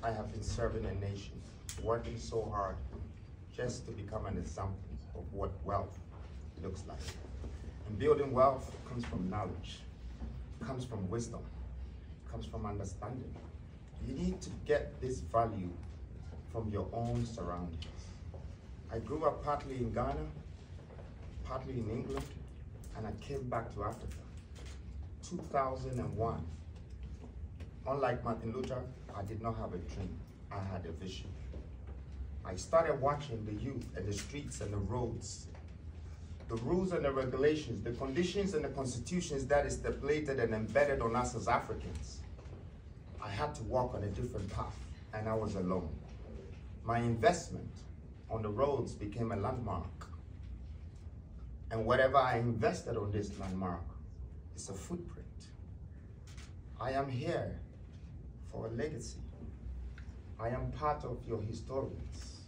I have been serving a nation, working so hard just to become an example of what wealth looks like. And building wealth comes from knowledge, comes from wisdom, comes from understanding. You need to get this value from your own surroundings. I grew up partly in Ghana, partly in England, and I came back to Africa. 2001. Unlike Martin Luther, I did not have a dream. I had a vision. I started watching the youth and the streets and the roads, the rules and the regulations, the conditions and the constitutions that is stipulated and embedded on us as Africans. I had to walk on a different path, and I was alone. My investment on the roads became a landmark. And whatever I invested on this landmark is a footprint. I am here for a legacy. I am part of your historians.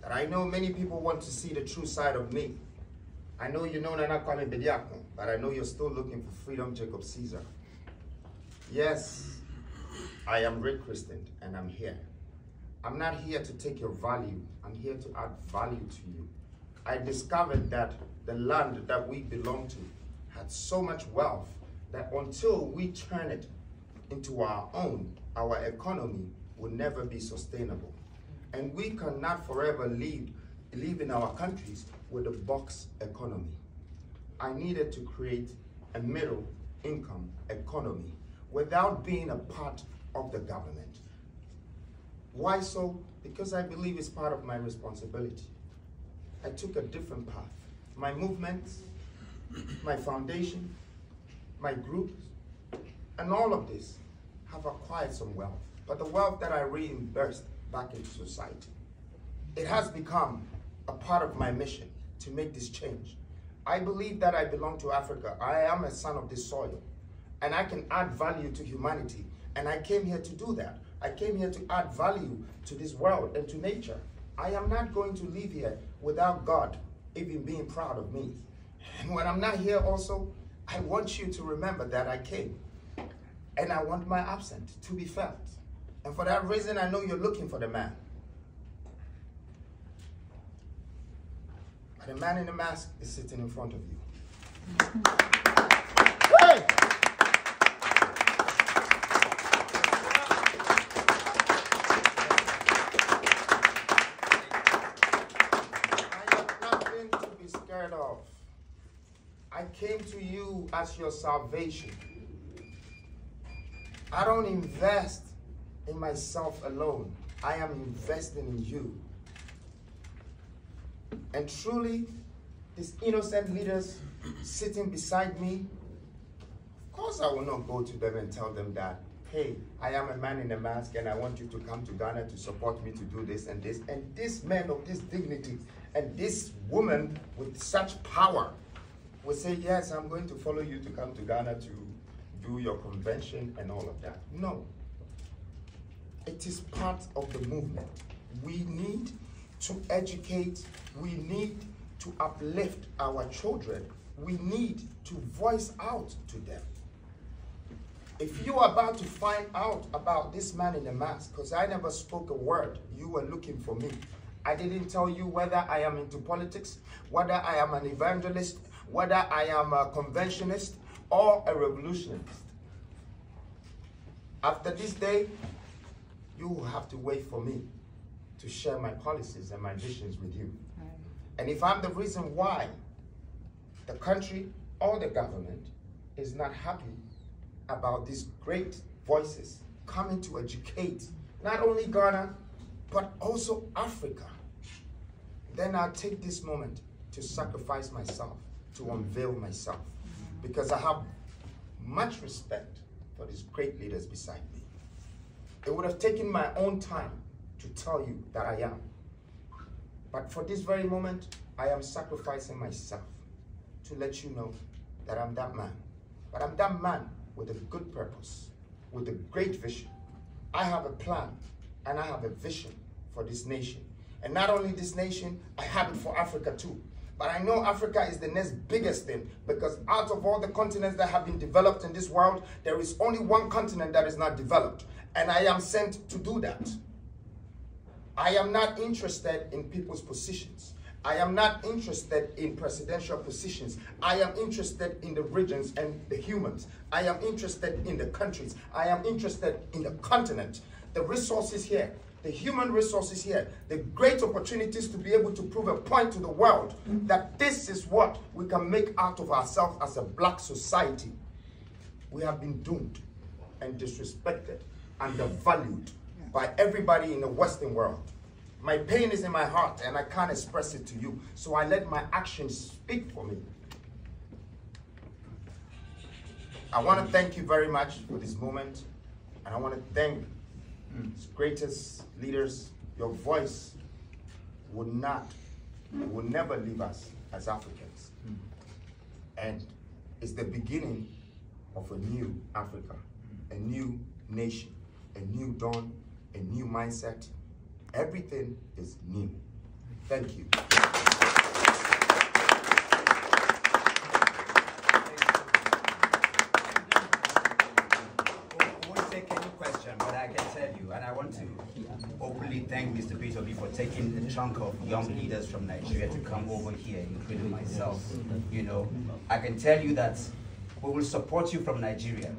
That I know many people want to see the true side of me. I know you know Nana Kwame Bediako, but I know you're still looking for Freedom Jacob Cesar. Yes, I am rechristened and I'm here. I'm not here to take your value. I'm here to add value to you. I discovered that the land that we belong to had so much wealth that until we turn it into our own, our economy will never be sustainable. And we cannot forever live in our countries with a box economy. I needed to create a middle income economy without being a part of the government. Why so? Because I believe it's part of my responsibility. I took a different path. My movements, my foundation, my groups, and all of this have acquired some wealth. But the wealth that I reimbursed back into society, it has become a part of my mission to make this change. I believe that I belong to Africa. I am a son of this soil, and I can add value to humanity. And I came here to do that. I came here to add value to this world and to nature. I am not going to live here without God even being proud of me. And when I'm not here also, I want you to remember that I came. And I want my absence to be felt. And for that reason, I know you're looking for the man. But the man in the mask is sitting in front of you. Hey! Of. I came to you as your salvation. I don't invest in myself alone. I am investing in you. And truly, these innocent leaders sitting beside me, of course I will not go to them and tell them that, hey, I am a man in a mask and I want you to come to Ghana to support me to do this and this. And this man of this dignity and this woman with such power will say, yes, I'm going to follow you to come to Ghana to do your convention and all of that. No. It is part of the movement. We need to educate. We need to uplift our children. We need to voice out to them. If you are about to find out about this man in the mask, because I never spoke a word, you were looking for me. I didn't tell you whether I am into politics, whether I am an evangelist, whether I am a conventionist or a revolutionist. After this day, you will have to wait for me to share my policies and my visions with you. And if I'm the reason why the country or the government is not happy about these great voices coming to educate not only Ghana, but also Africa, then I'll take this moment to sacrifice myself, to unveil myself, because I have much respect for these great leaders beside me. It would have taken my own time to tell you that I am. But for this very moment, I am sacrificing myself to let you know that I'm that man. But I'm that man with a good purpose, with a great vision. I have a plan and I have a vision for this nation. And not only this nation, I have it for Africa too. But I know Africa is the next biggest thing, because out of all the continents that have been developed in this world, there is only one continent that is not developed. And I am sent to do that. I am not interested in people's positions. I am not interested in presidential positions. I am interested in the regions and the humans. I am interested in the countries. I am interested in the continent. The resources here, the human resources here, the great opportunities to be able to prove a point to the world that this is what we can make out of ourselves as a black society. We have been doomed and disrespected and devalued by everybody in the Western world. My pain is in my heart and I can't express it to you, so I let my actions speak for me. I want to thank you very much for this moment, and I want to thank its greatest leaders. Your voice will never leave us as Africans. And it's the beginning of a new Africa, a new nation, a new dawn, a new mindset. Everything is new. Thank you. I won't take any question, but I can tell you, and I want to openly thank Mr. Bediako for taking a chunk of young leaders from Nigeria to come over here, including myself. You know, I can tell you that we will support you from Nigeria.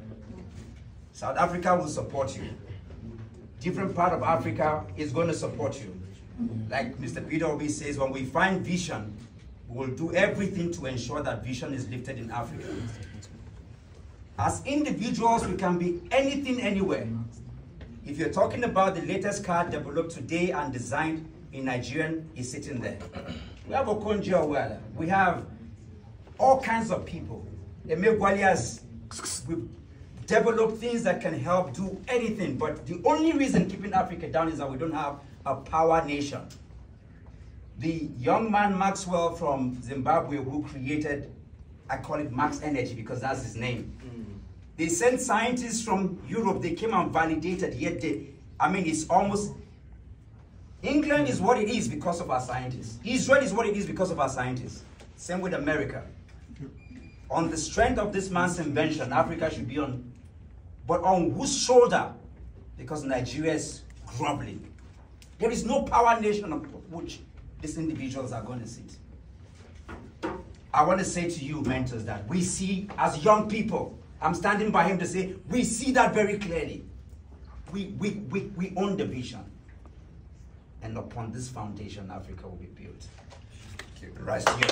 South Africa will support you. Different part of Africa is going to support you. Like Mr. Bediako says, when we find vision, we will do everything to ensure that vision is lifted in Africa. As individuals, we can be anything, anywhere. If you're talking about the latest car developed today and designed in Nigeria, is sitting there. We have Okonjo Iweala. We have all kinds of people. We've developed things that can help do anything, but the only reason keeping Africa down is that we don't have a power nation. The young man Maxwell from Zimbabwe who created, I call it Max Energy because that's his name. They sent scientists from Europe, they came and validated, yet it's almost, England is what it is because of our scientists. Israel is what it is because of our scientists. Same with America. On the strength of this man's invention, Africa should be on, but on whose shoulder? Because Nigeria is groveling. There is no power nation of which these individuals are going to sit. I want to say to you, mentors, that we see as young people, I'm standing by him to say, we see that very clearly. We own the vision. And upon this foundation, Africa will be built. Rise to your